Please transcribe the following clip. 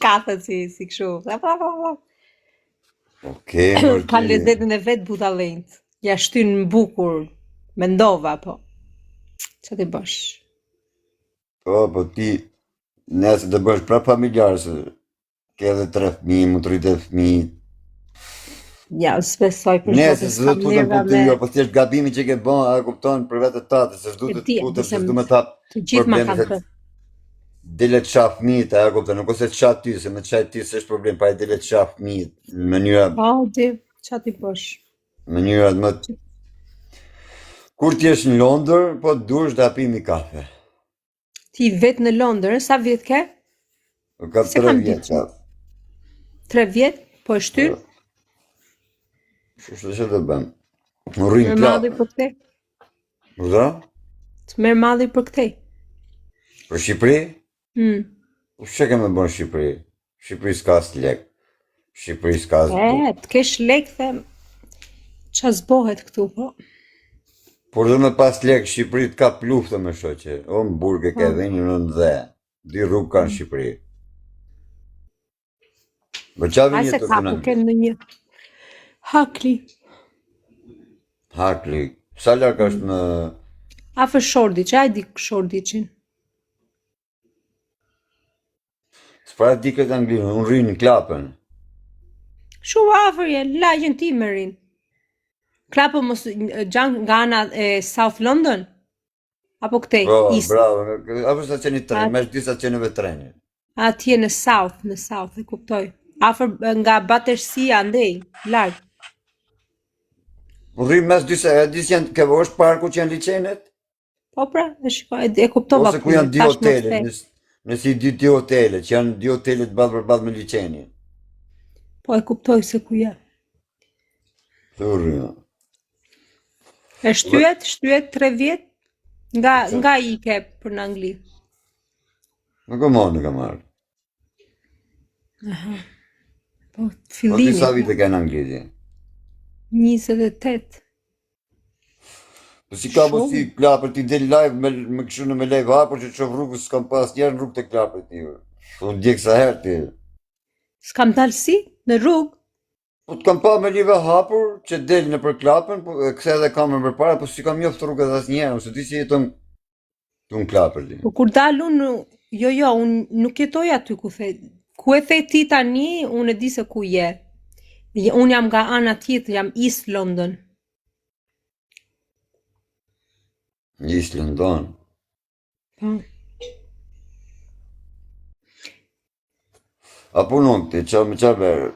Kafe si kështu. Okej, Ka mërti. lezetin e vet butallënjt. Ja shtyn bukur. Mendova po. Ç'a ti bësh? Po ti, nëse të bësh prap familjar, se ke edhe 3 fëmijë, mund të rritë fëmijë. Ja, s'besoj për Nëse zotin, s'do të s'kam futen nerva punë me... jo, po thjesht gabimi që ke bën, a kupton për vetë tate, se s'du E të di, futem, se besem s'du me ta të gjithë ma probleme, kanë se thënë. dile të shaf fëmijët, a kupton, nuk ose të shaf ty, se me të shaf ty s'është problem, pa e dile të shaf fëmijët, në Po, di, ç'a ti bësh? mënyra më... Kur t'jesh në Londër, po të duhesh të hapimi kafe. Ti vet në Londër, sa vjet ke? Ka Se 3 kam vjet, ditë. ka. 3 vjet, po e shtyn? Shështë që të bëm. Më rrinë Merr malli klapë. për këtej? Mëzra? Të merr malli për këtej? Për Shqipëri? Mm. Që ke me bën Shqipëri? Shqipëri s'ka as lek. Shqipëri s'ka as buk. Të kesh lek them, ç'a zbohet këtu, po? Por dhe me pas lek, Shqipëri t'ka luftë me shoqe. O më burge ke dhenjë në dhe. 2 rrugë ka në Shqipëri. Për qa A vini se të ka kënë ku ke në një hakli, Hakli. Sa lark është në... afër Shordiç, a e di Shordiçin? S'para di këtë anglinë, unë rrinë në klapën. Shumë afër je, lagjën ti me rin. Klapë mos nga ana e South London? Apo këtej, Po, East? bravo. Apo stacioni tren, me 2 stacioneve trenit. Atje në South, e kuptoj. Afër nga Battersia andej, larg. Po rrinë mes 2 se janë, ke është parku që janë liçenet? Po pra, e kuptova. Ose ku janë 2 hotelet, nësi 2 hotelet, që janë 2 hotelet ballë për ballë me liçenin. Po e kuptoj se ku je. Thurrë. E shtyhet 3 vjet? Nga i ke për në Angli? Nuk e marrë. Po, Po ti fillimi. sa vite ke në Angli ti? 28. Po si ka po si klapër ti del live me kështu në me live hapur që qof rrugës s'kam pas njerë në rrugë të klapër ti. Unë djekë sa herë ti. S'kam dalë si? Në rrugë? Po të kam pa me live hapur që del në për klapën, po këse edhe kamerën për para, po si kam njoftë rrugët as njerë, ose ti si jeton tu në klapër ti. Po kur dalë unë, unë nuk jetoj aty ku e the ti tani, unë e di se ku je. Unë jam nga ana tjetër, jam East London. East London. Po. Apo nuk ti, qa me qa verë?